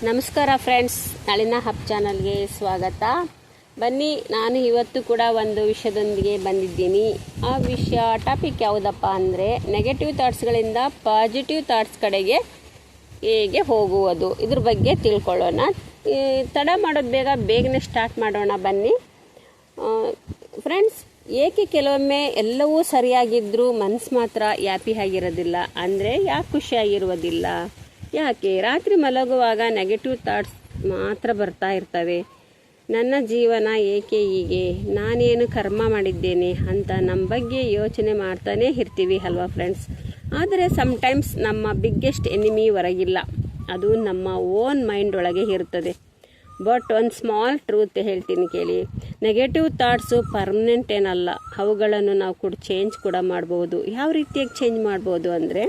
ನಮಸ್ಕಾರ ಫ್ರೆಂಡ್ಸ್, ನಳಿನ ಹಬ್ ಚಾನಲ್ಗೆ ಸ್ವಾಗತ. ಬನ್ನಿ, ನಾನು ಇವತ್ತು ಕೂಡ ಒಂದು ವಿಷಯದೊಂದಿಗೆ ಬಂದಿದ್ದೀನಿ. ಆ ವಿಷಯ ಟಾಪಿಕ್ ಯಾವುದಪ್ಪ ಅಂದರೆ ನೆಗೆಟಿವ್ ಥಾಟ್ಸ್ಗಳಿಂದ ಪಾಸಿಟಿವ್ ಥಾಟ್ಸ್ ಕಡೆಗೆ ಹೇಗೆ ಹೋಗುವುದು, ಇದ್ರ ಬಗ್ಗೆ ತಿಳ್ಕೊಳ್ಳೋಣ. ತಡ ಮಾಡೋದು ಬೇಗನೆ ಸ್ಟಾರ್ಟ್ ಮಾಡೋಣ ಬನ್ನಿ ಫ್ರೆಂಡ್ಸ್. ಏಕೆ ಕೆಲವೊಮ್ಮೆ ಎಲ್ಲವೂ ಸರಿಯಾಗಿದ್ದರೂ ಮನಸ್ಸು ಮಾತ್ರ ಹ್ಯಾಪಿ ಆಗಿರೋದಿಲ್ಲ? ಅಂದರೆ ಯಾಕೆ ಖುಷಿಯಾಗಿರುವುದಿಲ್ಲ? ಯಾಕೆ ರಾತ್ರಿ ಮಲಗುವಾಗ ನೆಗೆಟಿವ್ ಥಾಟ್ಸ್ ಮಾತ್ರ ಬರ್ತಾ ಇರ್ತವೆ? ನನ್ನ ಜೀವನ ಏಕೆ ಹೀಗೆ? ನಾನೇನು ಕರ್ಮ ಮಾಡಿದ್ದೇನೆ ಅಂತ ನಮ್ಮ ಬಗ್ಗೆ ಯೋಚನೆ ಮಾಡ್ತಾನೆ ಇರ್ತೀವಿ ಅಲ್ವಾ ಫ್ರೆಂಡ್ಸ್. ಆದರೆ ಸಮ್ಟೈಮ್ಸ್ ನಮ್ಮ ಬಿಗ್ಗೆಸ್ಟ್ ಎನಿಮಿ ಹೊರಗಿಲ್ಲ, ಅದು ನಮ್ಮ ಓನ್ ಮೈಂಡ್ ಒಳಗೆ ಇರ್ತದೆ. ಬಟ್ ಒಂದು ಸ್ಮಾಲ್ ಟ್ರೂತ್ ಹೇಳ್ತೀನಿ ಕೇಳಿ, ನೆಗೆಟಿವ್ ಥಾಟ್ಸು ಪರ್ಮನೆಂಟ್ ಏನಲ್ಲ. ಅವುಗಳನ್ನು ನಾವು ಕೂಡ ಚೇಂಜ್ ಕೂಡ ಮಾಡ್ಬೋದು. ಯಾವ ರೀತಿಯಾಗಿ ಚೇಂಜ್ ಮಾಡ್ಬೋದು ಅಂದರೆ,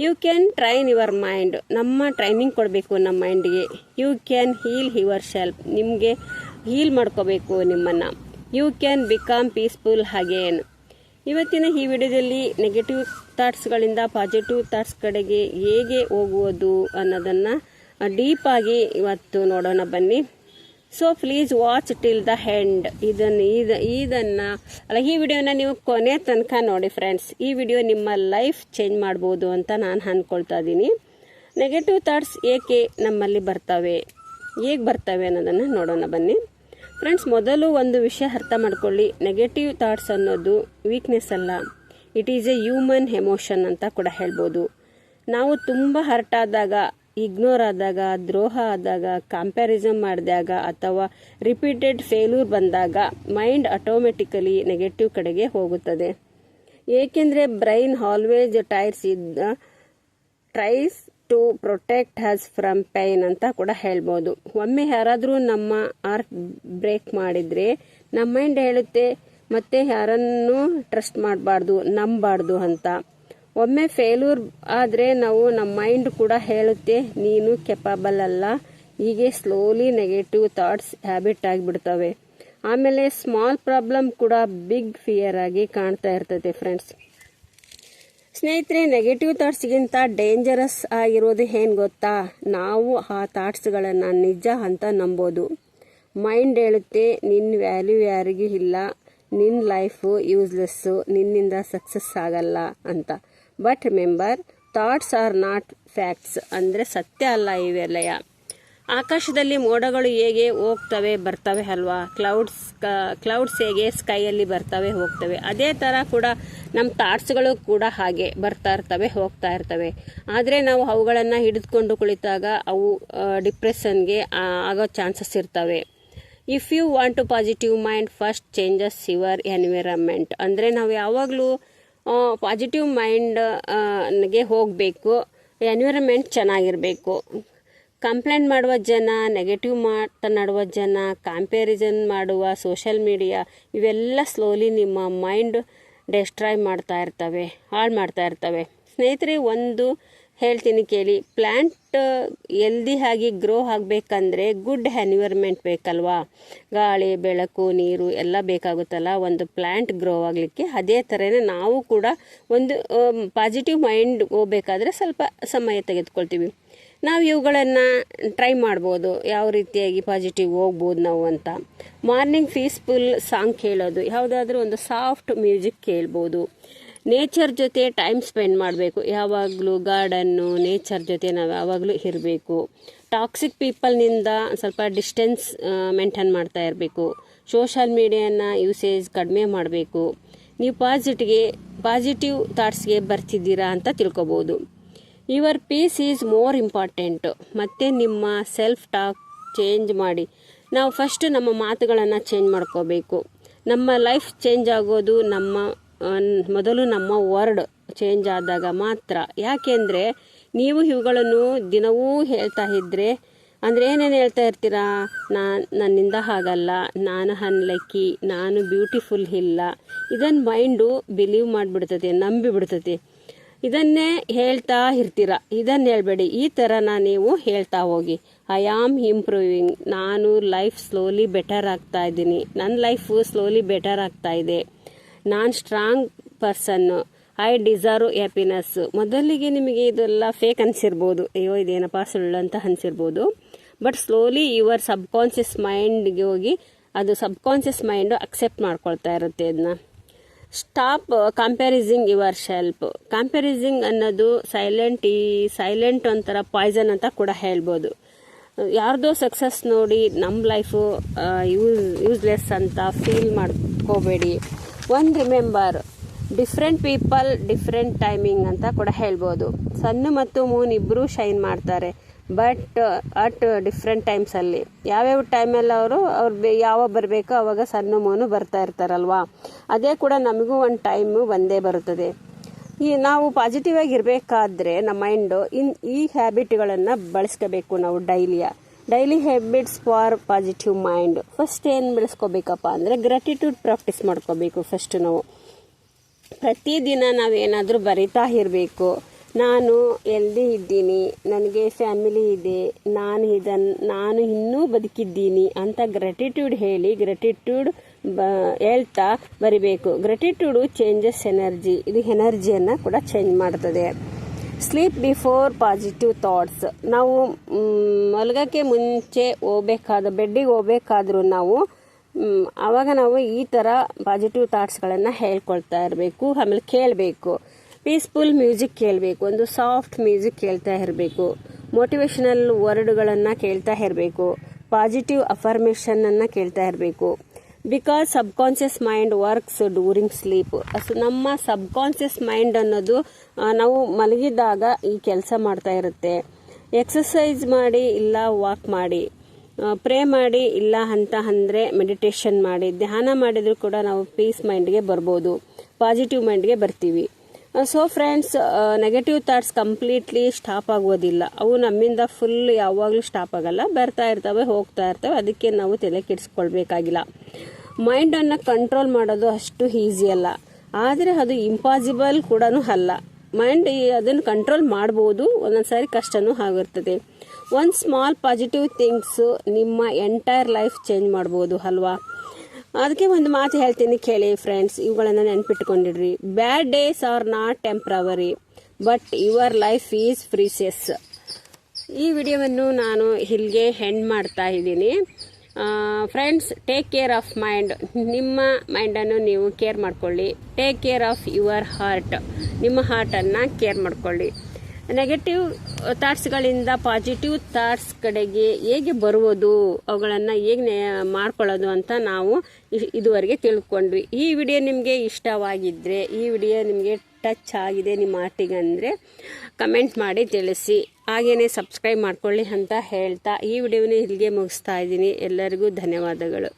you can train your mind. ನಮ್ಮ ಟ್ರೈನಿಂಗ್ ಕೊಡಬೇಕು ನಮ್ಮ ಮೈಂಡ್ಗೆ. You can heal yourself. ನಿಮಗೆ ಹೀಲ್ ಮಾಡ್ಕೋಬೇಕು ನಿಮ್ಮನ್ನು. You can become peaceful again. ಇವತ್ತಿನ ಈ ವಿಡಿಯೋದಲ್ಲಿ ನೆಗೆಟಿವ್ ಥಾಟ್ಸ್ಗಳಿಂದ ಪಾಸಿಟಿವ್ ಥಾಟ್ಸ್ ಕಡೆಗೆ ಹೇಗೆ ಹೋಗುವುದು ಅನ್ನೋದನ್ನು ಡೀಪಾಗಿ ಇವತ್ತು ನೋಡೋಣ ಬನ್ನಿ. So please watch till the end. ಈ ವಿಡಿಯೋನ ನೀವು ಕೊನೆ ತನಕ ನೋಡಿ ಫ್ರೆಂಡ್ಸ್. ಈ ವಿಡಿಯೋ ನಿಮ್ಮ ಲೈಫ್ ಚೇಂಜ್ ಮಾಡ್ಬೋದು ಅಂತ ನಾನು ಅಂದ್ಕೊಳ್ತಾ ಇದ್ದೀನಿ. ನೆಗೆಟಿವ್ ಥಾಟ್ಸ್ ಏಕೆ ನಮ್ಮಲ್ಲಿ ಬರ್ತವೆ, ಹೇಗೆ ಬರ್ತವೆ ಅನ್ನೋದನ್ನು ನೋಡೋಣ ಬನ್ನಿ ಫ್ರೆಂಡ್ಸ್. ಮೊದಲು ಒಂದು ವಿಷಯ ಅರ್ಥ ಮಾಡ್ಕೊಳ್ಳಿ. ನೆಗೆಟಿವ್ ಥಾಟ್ಸ್ ಅನ್ನೋದು ವೀಕ್ನೆಸ್ ಅಲ್ಲ, it is A human emotion ಅಂತ ಕೂಡ ಹೇಳ್ಬೋದು. ನಾವು ತುಂಬ ಹರ್ಟ್ ಆದಾಗ, ಇಗ್ನೋರ್ ಆದಾಗ, ದ್ರೋಹ ಆದಾಗ, ಕಂಪ್ಯಾರಿಸನ್ ಮಾಡಿದಾಗ ಅಥವಾ ರಿಪೀಟೆಡ್ ಫೇಲ್ಯೂರ್ ಬಂದಾಗ ಮೈಂಡ್ ಆಟೋಮೆಟಿಕಲಿ ನೆಗೆಟಿವ್ ಕಡೆಗೆ ಹೋಗುತ್ತದೆ. ಏಕೆಂದರೆ brain always tries to protect us from pain ಅಂತ ಕೂಡ ಹೇಳ್ಬೋದು. ಒಮ್ಮೆ ಯಾರಾದರೂ ನಮ್ಮ ಹಾರ್ಟ್ ಬ್ರೇಕ್ ಮಾಡಿದರೆ ನಮ್ಮ ಮೈಂಡ್ ಹೇಳುತ್ತೆ ಮತ್ತೆ ಯಾರನ್ನೂ ಟ್ರಸ್ಟ್ ಮಾಡಬಾರ್ದು, ನಂಬಬಾರ್ದು ಅಂತ. ಒಮ್ಮೆ ಫೇಲ್ಯೂರ್ ಆದರೆ ನಮ್ಮ ಮೈಂಡ್ ಕೂಡ ಹೇಳುತ್ತೆ ನೀನು ಕೆಪಬಲ್ ಅಲ್ಲ. ಹೀಗೆ ಸ್ಲೋಲಿ ನೆಗೆಟಿವ್ ಥಾಟ್ಸ್ ಹ್ಯಾಬಿಟ್ ಆಗಿಬಿಡ್ತವೆ. ಆಮೇಲೆ ಸ್ಮಾಲ್ ಪ್ರಾಬ್ಲಮ್ ಕೂಡ ಬಿಗ್ ಫಿಯರ್ ಆಗಿ ಕಾಣ್ತಾ ಇರ್ತದೆ ಫ್ರೆಂಡ್ಸ್. ಸ್ನೇಹಿತರೆ, ನೆಗೆಟಿವ್ ಥಾಟ್ಸ್ಗಿಂತ ಡೇಂಜರಸ್ ಆಗಿರೋದು ಏನು ಗೊತ್ತಾ? ನಾವು ಆ ಥಾಟ್ಸ್ಗಳನ್ನು ನಿಜ ಅಂತ ನಂಬೋದು. ಮೈಂಡ್ ಹೇಳುತ್ತೆ ನಿನ್ನ ವ್ಯಾಲ್ಯೂ ಯಾರಿಗೂ ಇಲ್ಲ, ನಿನ್ನ ಲೈಫು ಯೂಸ್ಲೆಸ್ಸು, ನಿನ್ನಿಂದ ಸಕ್ಸಸ್ ಆಗಲ್ಲ ಅಂತ. But remember, thoughts are not facts. ಅಂದರೆ ಸತ್ಯ ಅಲ್ಲ ಇವೆಲ್ಲ. ಆಕಾಶದಲ್ಲಿ ಮೋಡಗಳು ಹೇಗೆ ಹೋಗ್ತವೆ ಬರ್ತವೆ ಅಲ್ವಾ, ಕ್ಲೌಡ್ಸ್ ಹೇಗೆ ಸ್ಕೈಯಲ್ಲಿ ಬರ್ತವೆ ಹೋಗ್ತವೆ, ಅದೇ ಥರ ಕೂಡ ನಮ್ಮ ಥಾಟ್ಸ್ಗಳು ಕೂಡ ಹಾಗೆ ಬರ್ತಾ ಇರ್ತವೆ, ಹೋಗ್ತಾ ಇರ್ತವೆ. ಆದರೆ ನಾವು ಅವುಗಳನ್ನು ಹಿಡಿದುಕೊಂಡು ಕುಳಿತಾಗ ಅವು ಡಿಪ್ರೆಷನ್ಗೆ ಆಗೋ ಚಾನ್ಸಸ್ ಇರ್ತವೆ. If you want to positive mind, first changes your environment. ಅಂದರೆ ನಾವು ಯಾವಾಗಲೂ ಪಾಸಿಟಿವ್ ಮೈಂಡ್ಗೆ ಹೋಗಬೇಕು. ಎನ್ವಿರಾನ್ಮೆಂಟ್ ಚೆನ್ನಾಗಿರಬೇಕು. ಕಂಪ್ಲೇಂಟ್ ಮಾಡುವ ಜನ, ನೆಗೆಟಿವ್ ಮಾತನಾಡುವ ಜನ, ಕಂಪ್ಯಾರಿಸನ್ ಮಾಡುವ ಸೋಷಿಯಲ್ ಮೀಡಿಯಾ, ಇವೆಲ್ಲ ಸ್ಲೋಲಿ ನಿಮ್ಮ ಮೈಂಡ್ ಡೆಸ್ಟ್ರಾಯ್ ಮಾಡ್ತಾ ಇರ್ತವೆ, ಹಾಳು ಮಾಡ್ತಾ ಇರ್ತವೆ. ಸ್ನೇಹಿತರೆ, ಒಂದು ಹೇಳ್ತೀನಿ ಕೇಳಿ, ಪ್ಲ್ಯಾಂಟ್ ಹೆಲ್ದಿ ಆಗಿ ಗ್ರೋ ಆಗಬೇಕಂದ್ರೆ ಗುಡ್ ಎನ್ವಿರಾನ್ಮೆಂಟ್ ಬೇಕಲ್ವಾ? ಗಾಳಿ, ಬೆಳಕು, ನೀರು ಎಲ್ಲ ಬೇಕಾಗುತ್ತಲ್ಲ ಒಂದು ಪ್ಲ್ಯಾಂಟ್ ಗ್ರೋ ಆಗಲಿಕ್ಕೆ. ಅದೇ ಥರನೇ ನಾವು ಕೂಡ ಒಂದು ಪಾಸಿಟಿವ್ ಮೈಂಡ್ ಹೋಗ್ಬೇಕಾದ್ರೆ ಸ್ವಲ್ಪ ಸಮಯ ತೆಗೆದುಕೊಳ್ತೀವಿ. ನಾವು ಇವುಗಳನ್ನು ಟ್ರೈ ಮಾಡ್ಬೋದು, ಯಾವ ರೀತಿಯಾಗಿ ಪಾಸಿಟಿವ್ ಹೋಗ್ಬೋದು ನಾವು ಅಂತ. ಮಾರ್ನಿಂಗ್ ಪೀಸ್ಫುಲ್ ಸಾಂಗ್ ಕೇಳೋದು, ಯಾವುದಾದ್ರೂ ಒಂದು ಸಾಫ್ಟ್ ಮ್ಯೂಸಿಕ್ ಕೇಳ್ಬೋದು. ನೇಚರ್ ಜೊತೆ ಟೈಮ್ ಸ್ಪೆಂಡ್ ಮಾಡಬೇಕು. ಯಾವಾಗಲೂ ಗಾರ್ಡನ್ನು, ನೇಚರ್ ಜೊತೆ ನಾವು ಯಾವಾಗಲೂ ಇರಬೇಕು. ಟಾಕ್ಸಿಕ್ ಪೀಪಲ್ನಿಂದ ಸ್ವಲ್ಪ ಡಿಸ್ಟೆನ್ಸ್ ಮೇಂಟೈನ್ ಮಾಡ್ತಾ ಇರಬೇಕು. ಸೋಷಲ್ ಮೀಡಿಯಾನ ಯೂಸೇಜ್ ಕಡಿಮೆ ಮಾಡಬೇಕು. ನೀವು ಪಾಸಿಟಿವ್ ಥಾಟ್ಸ್ಗೆ ಬರ್ತಿದ್ದೀರಾ ಅಂತ ತಿಳ್ಕೊಬೋದು. Your peace is more important. ಮತ್ತು ನಿಮ್ಮ ಸೆಲ್ಫ್ ಟಾಕ್ ಚೇಂಜ್ ಮಾಡಿ. ನಾವು ಫಸ್ಟ್ ನಮ್ಮ ಮಾತುಗಳನ್ನು ಚೇಂಜ್ ಮಾಡ್ಕೋಬೇಕು. ನಮ್ಮ ಲೈಫ್ ಚೇಂಜ್ ಆಗೋದು ಮೊದಲು ನಮ್ಮ ವರ್ಡ್ ಚೇಂಜ್ ಆದಾಗ ಮಾತ್ರ. ಯಾಕೆಂದರೆ ನೀವು ಇವುಗಳನ್ನು ದಿನವೂ ಹೇಳ್ತಾ ಇದ್ದರೆ, ಅಂದರೆ ಏನೇನು ಹೇಳ್ತಾ ಇರ್ತೀರಾ? ನನ್ನಿಂದ ಆಗಲ್ಲ, ನಾನು ಅನ್ಲಕ್ಕಿ, ನಾನು ಬ್ಯೂಟಿಫುಲ್ ಇಲ್ಲ. ಇದನ್ನು ಮೈಂಡು ಬಿಲೀವ್ ಮಾಡಿಬಿಡ್ತದೆ, ನಂಬಿಬಿಡ್ತದೆ. ಇದನ್ನೇ ಹೇಳ್ತಾ ಇರ್ತೀರ. ಇದನ್ನು ಹೇಳ್ಬೇಡಿ, ಈ ಥರನ ನೀವು ಹೇಳ್ತಾ ಹೋಗಿ. I am improving. ನಾನು ಲೈಫ್ ಸ್ಲೋಲಿ ಬೆಟರ್ ಆಗ್ತಾ ಇದ್ದೀನಿ. ನನ್ನ ಲೈಫು ಸ್ಲೋಲಿ ಬೆಟರ್ ಆಗ್ತಾ ಇದೆ. ನಾನು strong person. I deserve happiness. ಮೊದಲಿಗೆ ನಿಮಗೆ ಇದೆಲ್ಲ ಫೇಕ್ ಅನಿಸಿರ್ಬೋದು, ಅಯ್ಯೋ ಇದೇನಪ್ಪ ಸುಳ್ಳು ಅಂತ ಅನಿಸಿರ್ಬೋದು. ಬಟ್ ಸ್ಲೋಲಿ ಯುವರ್ ಸಬ್ಕಾನ್ಷಿಯಸ್ ಮೈಂಡ್ಗೆ ಹೋಗಿ ಅದು ಸಬ್ಕಾನ್ಷಿಯಸ್ ಮೈಂಡು ಅಕ್ಸೆಪ್ಟ್ ಮಾಡ್ಕೊಳ್ತಾ ಇರುತ್ತೆ ಇದನ್ನ. Stop comparing yourself. Comparing ಅನ್ನೋದು ಸೈಲೆಂಟ್ ಒಂಥರ ಪಾಯ್ಸನ್ ಅಂತ ಕೂಡ ಹೇಳ್ಬೋದು. ಯಾರ್ದೋ ಸಕ್ಸಸ್ ನೋಡಿ ನಮ್ಮ ಲೈಫು ಯೂಸ್ಲೆಸ್ ಅಂತ ಫೀಲ್ ಮಾಡ್ಕೋಬೇಡಿ. Remember, different people different timing ಅಂತ ಕೂಡ ಹೇಳ್ಬೋದು. ಸನ್ ಮತ್ತು ಮೂನ್ ಇಬ್ಬರೂ ಶೈನ್ ಮಾಡ್ತಾರೆ, ಬಟ್ ಅಟ್ ಡಿಫ್ರೆಂಟ್ ಟೈಮ್ಸಲ್ಲಿ. ಯಾವ್ಯಾವ ಟೈಮಲ್ಲಿ ಅವ್ರು ಯಾವಾಗ ಬರಬೇಕೋ ಅವಾಗ ಸಣ್ಣ ಮೂನು ಬರ್ತಾ ಇರ್ತಾರಲ್ವಾ, ಅದೇ ಕೂಡ ನಮಗೂ ಒಂದು ಟೈಮು ಬಂದೇ ಬರುತ್ತದೆ. ನಾವು ಪಾಸಿಟಿವ್ ಆಗಿರಬೇಕಾದ್ರೆ ನಮ್ಮ ಮೈಂಡು ಈ ಹ್ಯಾಬಿಟ್ಗಳನ್ನು ಬಳಸ್ಕೋಬೇಕು. ನಾವು daily habits for positive mind. First ಏನು ಬೆಳೆಸ್ಕೋಬೇಕಪ್ಪ ಅಂದರೆ ಗ್ರ್ಯಾಟಿಟ್ಯೂಡ್ ಪ್ರಾಕ್ಟೀಸ್ ಮಾಡ್ಕೋಬೇಕು. ಫಸ್ಟ್ ನಾವು ಪ್ರತಿದಿನ ನಾವೇನಾದರೂ ಬರಿತಾ ಇರಬೇಕು, ನಾನು ಎಲ್ದಿ ಇದ್ದೀನಿ, ನನಗೆ ಫ್ಯಾಮಿಲಿ ಇದೆ, ನಾನು ಇನ್ನೂ ಬದುಕಿದ್ದೀನಿ ಅಂತ ಗ್ರ್ಯಾಟಿಟ್ಯೂಡ್ ಹೇಳಿ ಹೇಳ್ತಾ ಬರಿಬೇಕು. ಗ್ರ್ಯಾಟಿಟ್ಯೂಡು ಚೇಂಜಸ್ ಎನರ್ಜಿ. ಇದು ಎನರ್ಜಿಯನ್ನು ಕೂಡ ಚೇಂಜ್ ಮಾಡ್ತದೆ. Sleep before positive thoughts. ನಾವು ಮಲಗಕ್ಕೆ ಮುಂಚೆ ಬೆಡ್ಡಿಗೆ ಹೋಗ್ಬೇಕಾದ್ರೂ ಆವಾಗ ನಾವು ಈ ಥರ ಪಾಸಿಟಿವ್ ಥಾಟ್ಸ್ಗಳನ್ನು ಹೇಳ್ಕೊಳ್ತಾ ಇರಬೇಕು. ಆಮೇಲೆ ಕೇಳಬೇಕು. ಪೀಸ್ಫುಲ್ ಮ್ಯೂಸಿಕ್ ಕೇಳಬೇಕು. ಒಂದು ಸಾಫ್ಟ್ ಮ್ಯೂಸಿಕ್ ಕೇಳ್ತಾ ಇರಬೇಕು. ಮೋಟಿವೇಶನಲ್ ವರ್ಡ್ಗಳನ್ನು ಕೇಳ್ತಾ ಇರಬೇಕು. ಪಾಸಿಟಿವ್ ಅಫರ್ಮೇಷನನ್ನು ಕೇಳ್ತಾ ಇರಬೇಕು. Because subconscious mind works during sleep. ನಮ್ಮ ಸಬ್ಕಾನ್ಷಿಯಸ್ ಮೈಂಡ್ ಅನ್ನೋದು ನಾವು ಮಲಗಿದಾಗ ಈ ಕೆಲಸ ಮಾಡ್ತಾ ಇರುತ್ತೆ. ಎಕ್ಸಸೈಸ್ ಮಾಡಿ ಇಲ್ಲ ವಾಕ್ ಮಾಡಿ, ಪ್ರೇ ಮಾಡಿ ಇಲ್ಲ ಅಂತ ಅಂದರೆ ಮೆಡಿಟೇಷನ್ ಮಾಡಿ, ಧ್ಯಾನ ಮಾಡಿದರೂ ಕೂಡ ನಾವು ಪೀಸ್ ಮೈಂಡ್ಗೆ ಬರ್ಬೋದು, ಪಾಸಿಟಿವ್ ಮೈಂಡ್ಗೆ ಬರ್ತೀವಿ. So friends, negative thoughts completely stop ಆಗೋದಿಲ್ಲ. ಅವು ನಮ್ಮಿಂದ ಫುಲ್ ಯಾವಾಗಲೂ ಸ್ಟಾಪ್ ಆಗಲ್ಲ, ಬರ್ತಾ ಇರ್ತವೆ ಹೋಗ್ತಾ ಇರ್ತವೆ. ಅದಕ್ಕೆ ನಾವು ತಲೆ ಕೆಡಿಸ್ಕೊಳ್ಬೇಕಾಗಿಲ್ಲ. ಮೈಂಡನ್ನು ಕಂಟ್ರೋಲ್ ಮಾಡೋದು ಅಷ್ಟು ಈಸಿ ಅಲ್ಲ, ಆದರೆ ಅದು ಇಂಪಾಸಿಬಲ್ ಕೂಡ ಅಲ್ಲ. ಮೈಂಡ್ ಅದನ್ನು ಕಂಟ್ರೋಲ್ ಮಾಡ್ಬೋದು, ಒಂದೊಂದ್ಸಾರಿ ಕಷ್ಟನೂ ಆಗಿರ್ತದೆ. ಒಂದು ಸ್ಮಾಲ್ ಪಾಸಿಟಿವ್ ಥಿಂಗ್ಸು ನಿಮ್ಮ ಎಂಟೈರ್ ಲೈಫ್ ಚೇಂಜ್ ಮಾಡ್ಬೋದು ಅಲ್ವಾ. ಅದಕ್ಕೆ ಒಂದು ಮಾತು ಹೇಳ್ತೀನಿ ಕೇಳಿ ಫ್ರೆಂಡ್ಸ್, ಇವುಗಳನ್ನು ನೆನ್ಪಿಟ್ಕೊಂಡಿಡ್ರಿ. Bad days are not temporary, but your life is precious. ಈ ವಿಡಿಯೋವನ್ನು ನಾನು ಇಲ್ಲಿಗೆ ಎಂಡ್ ಮಾಡ್ತಾ ಇದ್ದೀನಿ. Friends, take care of mind. ನಿಮ್ಮ ಮೈಂಡನ್ನು ನೀವು ಕೇರ್ ಮಾಡ್ಕೊಳ್ಳಿ. Take care of your heart. ನಿಮ್ಮ ಹಾರ್ಟನ್ನು ಕೇರ್ ಮಾಡ್ಕೊಳ್ಳಿ. ನೆಗೆಟಿವ್ ಥಾಟ್ಸ್ಗಳಿಂದ ಪಾಸಿಟಿವ್ ಥಾಟ್ಸ್ ಕಡೆಗೆ ಹೇಗೆ ಬರುವುದು, ಅವುಗಳನ್ನು ಹೇಗೆ ಮಾಡ್ಕೊಳ್ಳೋದು ಅಂತ ನಾವು ಇದುವರೆಗೆ ತಿಳ್ಕೊಂಡ್ವಿ. ಈ ವಿಡಿಯೋ ನಿಮಗೆ ಇಷ್ಟವಾಗಿದ್ದರೆ, ಈ ವಿಡಿಯೋ ನಿಮಗೆ ಟಚ್ ಆಗಿದೆ ನಿಮ್ಮ ಆರ್ಟಿಗೆ ಅಂದರೆ ಕಮೆಂಟ್ ಮಾಡಿ ತಿಳಿಸಿ. ಹಾಗೆಯೇ ಸಬ್ಸ್ಕ್ರೈಬ್ ಮಾಡ್ಕೊಳ್ಳಿ ಅಂತ ಹೇಳ್ತಾ ಈ ವಿಡಿಯೋನ ಇಲ್ಲಿಗೆ ಮುಗಿಸ್ತಾ ಇದ್ದೀನಿ. ಎಲ್ಲರಿಗೂ ಧನ್ಯವಾದಗಳು.